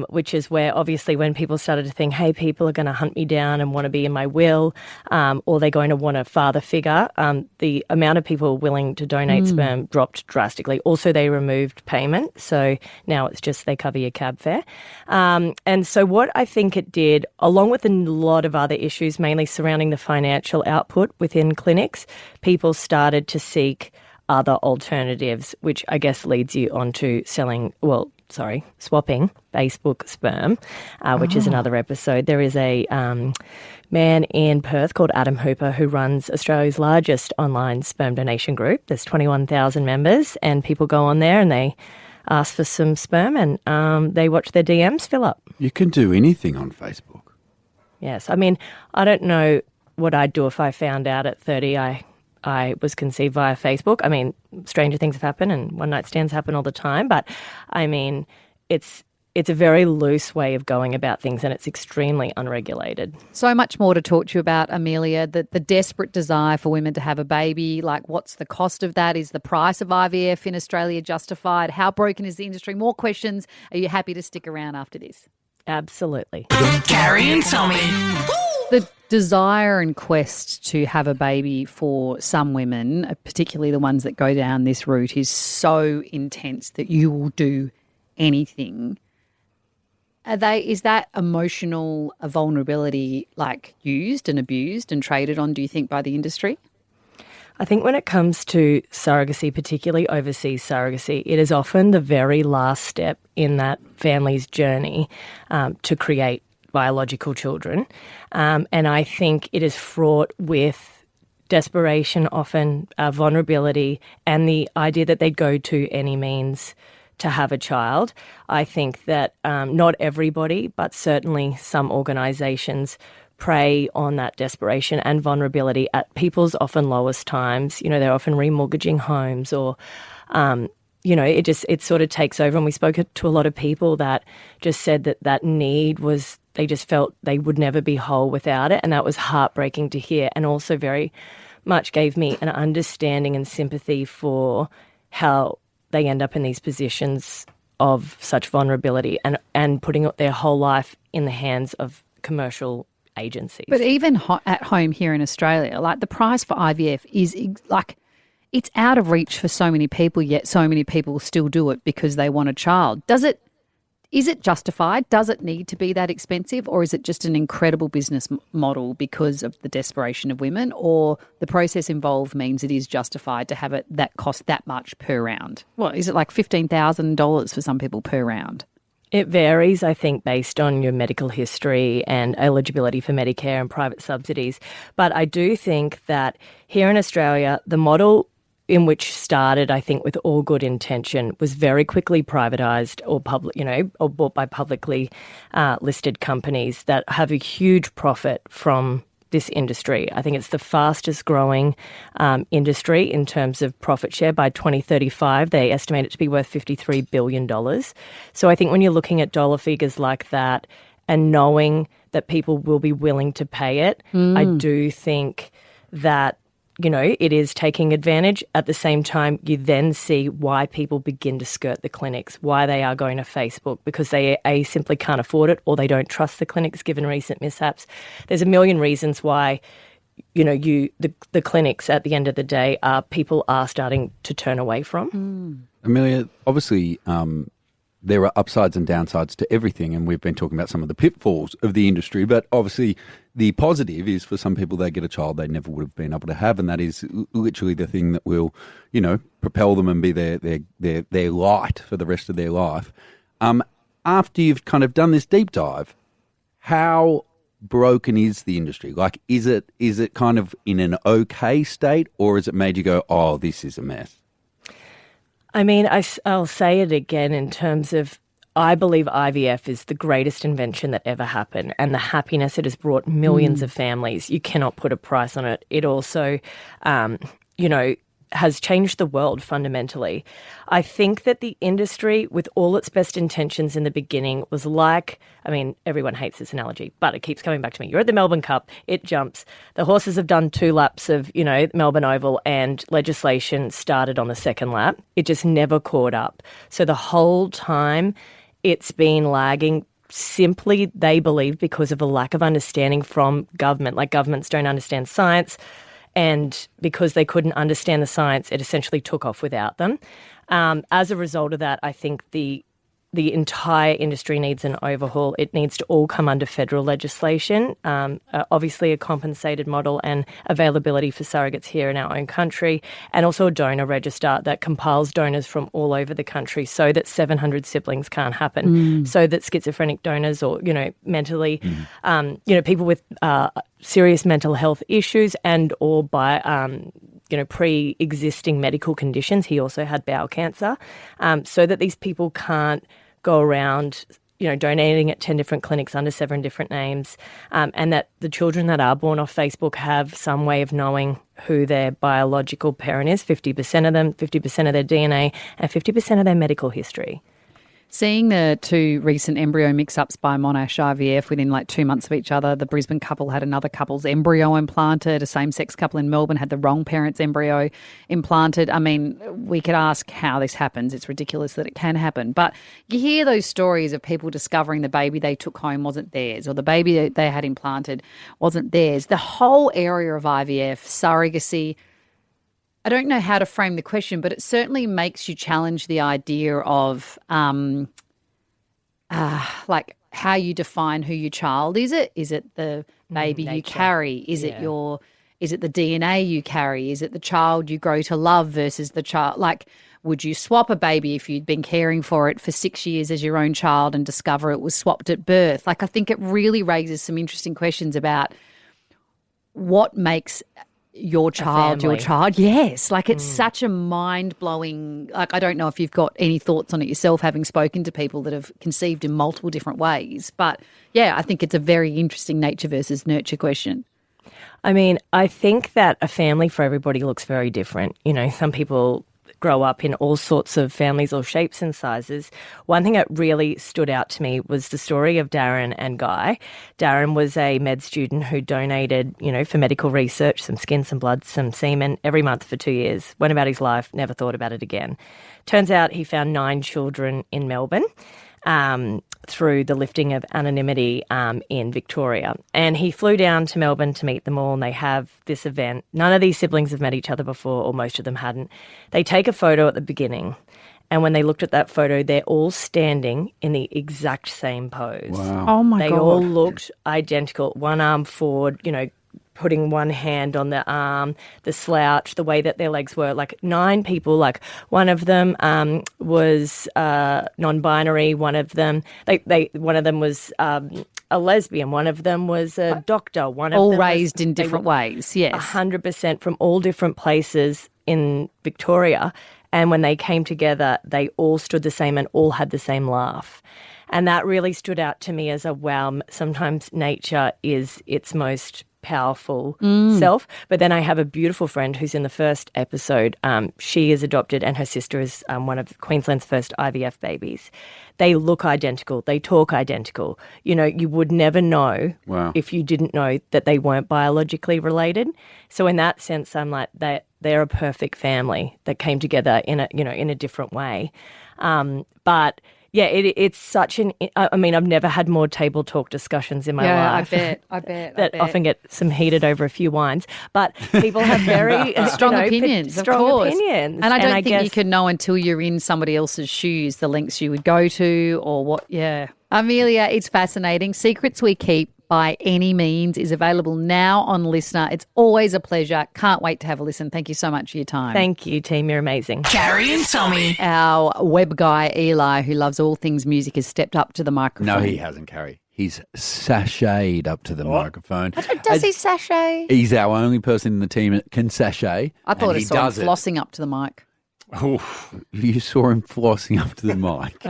which is where obviously when people started to think, hey, people are going to hunt me down and want to be in my will, or they're going to want a father figure, the amount of people willing to donate sperm dropped drastically. Also, they removed payment. So now it's just they cover your cab fare. And so what I think it did, along with a lot of other issues, mainly surrounding the financial output within clinics, people started to seek other alternatives, which I guess leads you on to swapping Facebook sperm, which is another episode. There is a man in Perth called Adam Hooper who runs Australia's largest online sperm donation group. There's 21,000 members, and people go on there and they ask for some sperm, and they watch their DMs fill up. You can do anything on Facebook. Yes. I mean, I don't know what I'd do if I found out at 30 I was conceived via Facebook. I mean, stranger things have happened and one-night stands happen all the time. But, I mean, it's a very loose way of going about things, and it's extremely unregulated. So much more to talk to you about, Amelia, the desperate desire for women to have a baby. Like, what's the cost of that? Is the price of IVF in Australia justified? How broken is the industry? More questions. Are you happy to stick around after this? Absolutely. Carrie and Tommy. The desire and quest to have a baby for some women, particularly the ones that go down this route, is so intense that you will do anything. Is that emotional vulnerability used and abused and traded on, do you think, by the industry? I think when it comes to surrogacy, particularly overseas surrogacy, it is often the very last step in that family's journey to create biological children. And I think it is fraught with desperation, often vulnerability, and the idea that they'd go to any means to have a child. I think that not everybody, but certainly some organisations prey on that desperation and vulnerability at people's often lowest times. You know, they're often remortgaging homes or it sort of takes over. And we spoke to a lot of people that just said that need was, they just felt they would never be whole without it. And that was heartbreaking to hear, and also very much gave me an understanding and sympathy for how they end up in these positions of such vulnerability and putting their whole life in the hands of commercial agencies. But even at home here in Australia, like the price for IVF is like it's out of reach for so many people, yet so many people still do it because they want a child. Is it justified? Does it need to be that expensive, or is it just an incredible business model because of the desperation of women, or the process involved means it is justified to have it that cost that much per round? What is it, like $15,000 for some people per round? It varies, I think, based on your medical history and eligibility for Medicare and private subsidies. But I do think that here in Australia, the model in which started, I think, with all good intention, was very quickly privatised or or bought by publicly listed companies that have a huge profit from this industry. I think it's the fastest growing industry in terms of profit share. By 2035, they estimate it to be worth $53 billion. So I think when you're looking at dollar figures like that and knowing that people will be willing to pay it, I do think that it is taking advantage. At the same time, you then see why people begin to skirt the clinics, why they are going to Facebook, because they simply can't afford it or they don't trust the clinics given recent mishaps. There's a million reasons why, the clinics at the end of the day people are starting to turn away from. Amelia, obviously there are upsides and downsides to everything, and we've been talking about some of the pitfalls of the industry, but obviously the positive is for some people they get a child they never would have been able to have, and that is literally the thing that will, propel them and be their light for the rest of their life. After you've kind of done this deep dive, how broken is the industry? Like, is it kind of in an okay state, or has it made you go, oh, this is a mess? I mean, I'll say it again in terms of I believe IVF is the greatest invention that ever happened, and the happiness it has brought millions of families. You cannot put a price on it. It also, has changed the world fundamentally. I think that the industry, with all its best intentions in the beginning, was everyone hates this analogy, but it keeps coming back to me. You're at the Melbourne Cup, it jumps. The horses have done 2 laps of, Melbourne Oval, and legislation started on the second lap. It just never caught up. So the whole time it's been lagging. Simply, they believe, because of a lack of understanding from government. Like, governments don't understand science. And because they couldn't understand the science, it essentially took off without them. As a result of that, I think the entire industry needs an overhaul. It needs to all come under federal legislation, obviously a compensated model and availability for surrogates here in our own country, and also a donor register that compiles donors from all over the country so that 700 siblings can't happen, so that schizophrenic donors or, mentally, people with serious mental health issues and or by pre-existing medical conditions. He also had bowel cancer, so that these people can't go around, donating at 10 different clinics under 7 different names, and that the children that are born off Facebook have some way of knowing who their biological parent is, 50% of them, 50% of their DNA, and 50% of their medical history. Seeing the 2 recent embryo mix-ups by Monash IVF within 2 months of each other, the Brisbane couple had another couple's embryo implanted, a same-sex couple in Melbourne had the wrong parent's embryo implanted. I mean, we could ask how this happens. It's ridiculous that it can happen. But you hear those stories of people discovering the baby they took home wasn't theirs, or the baby they had implanted wasn't theirs. The whole area of IVF, surrogacy, I don't know how to frame the question, but it certainly makes you challenge the idea of how you define who your child is. Is it the baby you carry? Is it the DNA you carry? Is it the child you grow to love versus the child? Would you swap a baby if you'd been caring for it for 6 years as your own child and discover it was swapped at birth? I think it really raises some interesting questions about what makes your child. Yes. It's such a mind-blowing, I don't know if you've got any thoughts on it yourself, having spoken to people that have conceived in multiple different ways. But yeah, I think it's a very interesting nature versus nurture question. I mean, I think that a family for everybody looks very different. Some people, grow up in all sorts of families, all shapes and sizes. One thing that really stood out to me was the story of Darren and Guy. Darren was a med student who donated, for medical research, some skin, some blood, some semen every month for 2 years. Went about his life, never thought about it again. Turns out he found 9 children in Melbourne. Through the lifting of anonymity in Victoria. And he flew down to Melbourne to meet them all, and they have this event. None of these siblings have met each other before, or most of them hadn't. They take a photo at the beginning, and when they looked at that photo, they're all standing in the exact same pose. Wow. Oh, my God. They all looked identical. One arm forward, putting one hand on the arm, the slouch, the way that their legs were. 9 people, one of them was non-binary, one of them was a lesbian, one of them was a doctor, one of all them raised in different ways, yes. 100% from all different places in Victoria. And when they came together, they all stood the same and all had the same laugh. And that really stood out to me as wow, sometimes nature is its most powerful self. But then I have a beautiful friend who's in the first episode. She is adopted and her sister is one of Queensland's first IVF babies. They look identical. They talk identical. You would never know if you didn't know that they weren't biologically related. So in that sense, I'm like, they're a perfect family that came together in a different way. But yeah, it's such I've never had more table talk discussions in my life. I bet. That often get some heated over a few wines. But people have very strong opinions, of strong course. opinions. And I don't think you can know until you're in somebody else's shoes the lengths you would go to or what, Amelia, it's fascinating. Secrets We Keep by Any Means is available now on Listener. It's always a pleasure. Can't wait to have a listen. Thank you so much for your time. Thank you, team. You're amazing. Carrie and Tommy. Our web guy, Eli, who loves all things music, has stepped up to the microphone. No, he hasn't, Carrie. He's sashayed up to the microphone. Does he sashay? He's our only person in the team that can sashay. I thought I he saw him does it. flossing up to the mic. You saw him flossing up to the mic.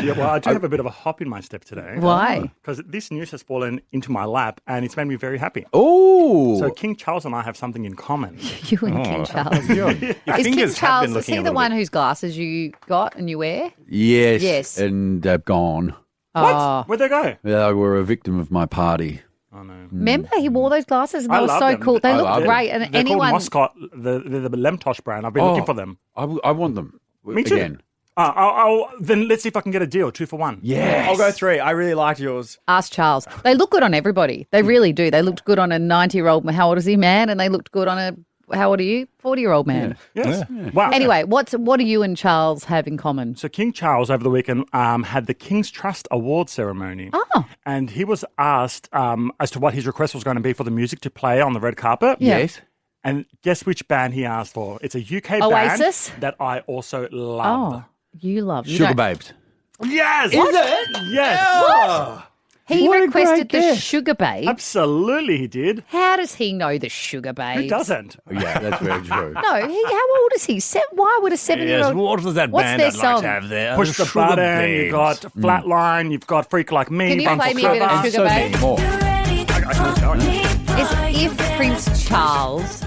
Yeah, well, I do have a bit of a hop in my step today. Why? Because this news has fallen into my lap and it's made me very happy. Oh! So King Charles and I have something in common. You and King Charles. Your Is King fingers have Charles, been is looking he a the little one bit. whose glasses you got and you wear? Yes. Yes. And gone. Oh. Where'd they go? They were a victim of my party. Oh, no. Remember, he wore those glasses and they I were love so them. cool. They I look love great. them. And They're anyone. called Moscot, the Lemtosh brand. I've been looking for them. I want them. Me too. Again. Then let's see if I can get a deal, 2 for 1. Yes. I'll go 3. I really liked yours. Ask Charles. They look good on everybody. They really do. They looked good on a 90-year-old, how old is he, man? And they looked good on a, how old are you? 40-year-old man. Yes. Yeah. Wow. Anyway, what do you and Charles have in common? So King Charles over the weekend had the King's Trust Award ceremony. Oh. And he was asked as to what his request was going to be for the music to play on the red carpet. Yeah. Yes. And guess which band he asked for? It's a UK Oasis? band that I also love. Oh, you love. You Sugar don't- Babes. Yes! Is it? Yes! What? He What a requested great the guess. Sugar Babe. Absolutely he did. How does he know the Sugar Babe? Who doesn't? Yeah, that's very true. No, how old is he? Why would a 7-year-old? what was that What's band their I'd like song? to have there? Push the Sugar button, you've got Babes. Flatline, you've got Freak Like Me. Can you Run play for me a bit of Cover. Sugar So Babe? many more. I can tell you. Is if Prince Charles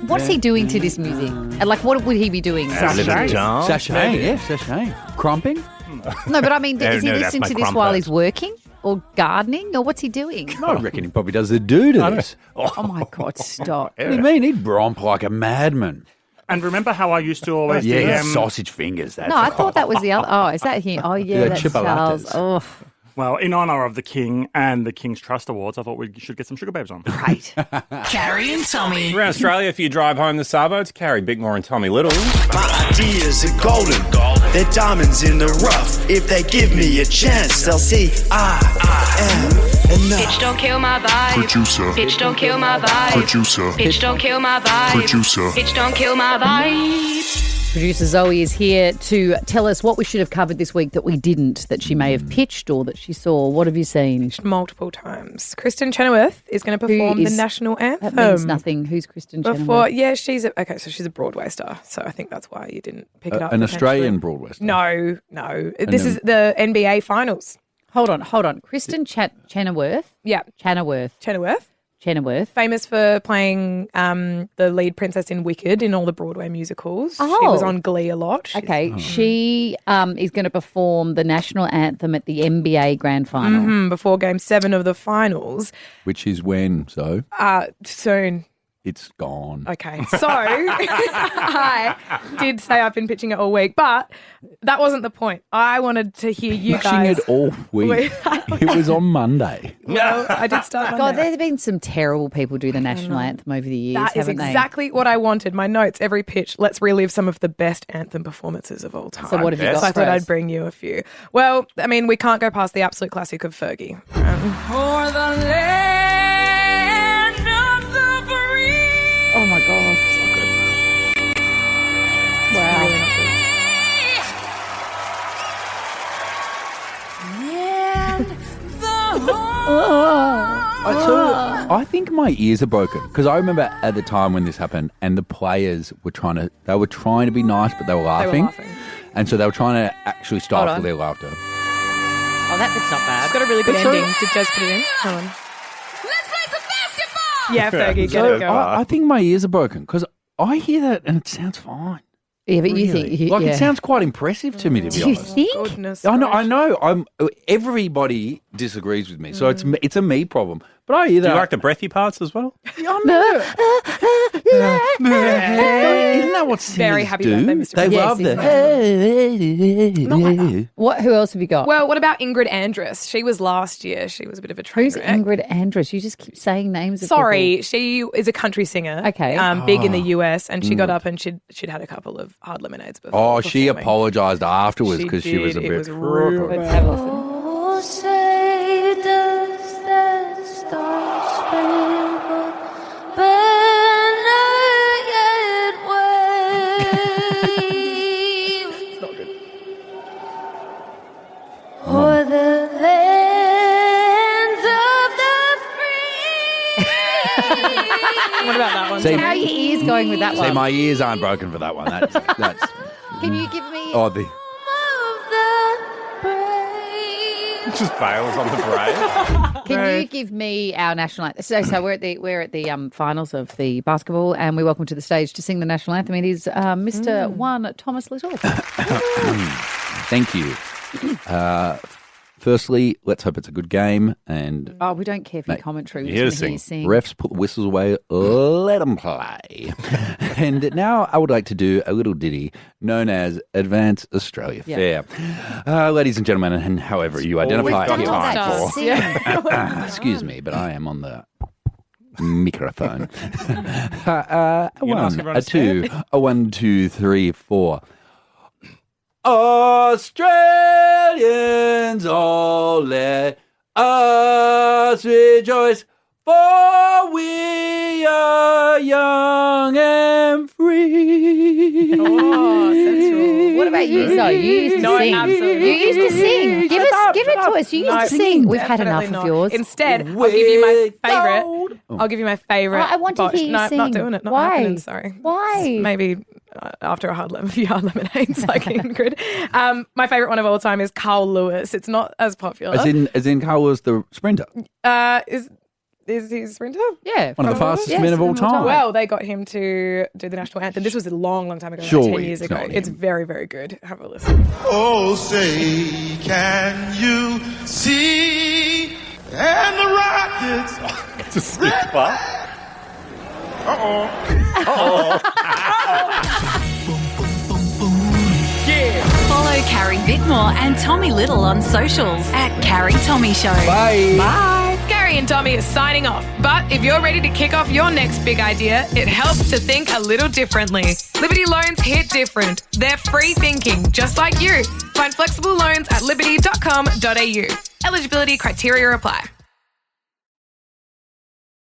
what's he doing to this music? And what would he be doing? Sashay. Sashay, yeah, sashay. Crumping? No, but I mean, No, is he no, that's listening my to this crump while pad. he's working or gardening or what's he doing? I reckon he probably does the do to this. Oh my God, stop. What do you mean? He'd bromp like a madman. And remember how I used to always Yeah, DM... sausage fingers. That's No, I thought that was the other. Oh, is that him? Oh, yeah, Yeah, that's chipolatas. Charles. Oh, Well, in honour of the King and the King's Trust Awards, I thought we should get some Sugar Babes on. great. Carrie and Tommy. Around Australia, if you drive home the Sabo, it's Carrie Bickmore and Tommy Little. My ideas are golden. They're diamonds in the rough. If they give me a chance, they'll see I am enough. Bitch, don't kill my vibe. Producer. Bitch, don't kill my vibe. Producer. Bitch, don't kill my vibe. Producer. Bitch, don't kill my vibe. Producer Zoe is here to tell us what we should have covered this week that we didn't, that she may have pitched or that she saw. What have you seen? Multiple times. Kristen Chenoweth is going to perform the national anthem. That means nothing. Who's Kristen Chenoweth? Yeah, she's a Broadway star. So I think that's why you didn't pick it up. An potentially. Australian Broadway star? No. This is the NBA Finals. Hold on. Kristen Chenoweth? Yeah. Chenoweth. Chenoweth. Famous for playing the lead princess in Wicked in all the Broadway musicals. She was on Glee a lot. Okay, she is going to perform the national anthem at the NBA Grand Final. Before Game 7 of the finals. Which is when, so? Soon. It's gone. Okay, so I did say I've been pitching it all week, but that wasn't the point. I wanted to hear you Pitching guys. it all week. It was on Monday. Well, I did start Monday. God, there have been some terrible people do the national anthem over the years, That is haven't they? exactly what I wanted. My notes, every pitch, let's relive some of the best anthem performances of all time. So what have you got So I for thought us? I'd bring you a few. Well, I mean, we can't go past the absolute classic of Fergie. For the land of the free. Oh my God. So good. Wow. Really not good. I think my ears are broken because I remember at the time when this happened and the players were trying to be nice, but they were laughing. And so they were trying to actually stifle their laughter. Oh, that bit's not bad. It's got a really good It's ending. true. Did Jez put it in? Hold on. Yeah, Fergie, get it, go. I think my ears are broken because I hear that and it sounds fine. Yeah, but you Really. think... It sounds quite impressive to me, to be Do you honest. think? Goodness I know. Everybody disagrees with me, so it's a me problem. But I hear that. Do you like the breathy parts as well? Isn't that what singers Very happy do? birthday, Mr. They Yes, love isn't the. Who else have you got? Well, what about Ingrid Andress? She was last year. She was a bit of a train Who's wreck. Ingrid Andress? You just keep saying names of Sorry, she is a country singer. Okay. Big in the US, and she got up and she'd had a couple of hard lemonades before. Oh, she performing. apologised afterwards because she was a did. bit. It was real Let's have a listen. Oh, say does that star-spangled banner yet wave? It's not good. O'er the lands of the free. What about that one? See, How are your ears going with that See, one? my ears aren't broken for that one. That's Can you give me... oh, the Just bails on the brain. Can you give me our national anthem? So we're at the finals of the basketball, and we welcome to the stage to sing the national anthem. It is Mr. One Thomas Little. Thank you. Firstly, let's hope it's a good game. And Oh, we don't care for your commentary. We Hear just want to hear you sing. refs put the whistles away. Let them play. And now I would like to do a little ditty known as Advance Australia Yeah. Fair. Ladies and gentlemen, and however you identify We've done your all that. Sing. excuse me, but I am on the microphone. You gonna ask everyone A to stand? two, a 1, 2, 3, 4. Australians, all let us rejoice, for we are young and free. Oh, sensual. What about you, Zoe? You used to No, sing. absolutely. You used to sing. Give it to us. You used to sing. We've had enough Definitely of not. yours. Instead, I'll give you my favourite. Gold. I'll give you my favourite. I want to botch. hear you No, sing. not doing it. Not Why? happening. Sorry. Why? Maybe after a few hard lemonades, like Ingrid. My favourite one of all time is Carl Lewis. It's not as popular. As in Carl was the sprinter. Is he a sprinter? Yeah. One of the fastest men of all time. Well, they got him to do the national anthem. This was a long, long time ago, like Surely 10 years it's ago. not It's him. very, very good. Have a listen. Oh, say, can you see? And the rockets. It's a skipper. Follow Carrie Bittmore and Tommy Little on socials at Carrie Tommy Show. Bye. Bye. Gary and Tommy are signing off. But if you're ready to kick off your next big idea, it helps to think a little differently. Liberty Loans hit different. They're free thinking, just like you. Find flexible loans at liberty.com.au. Eligibility criteria apply.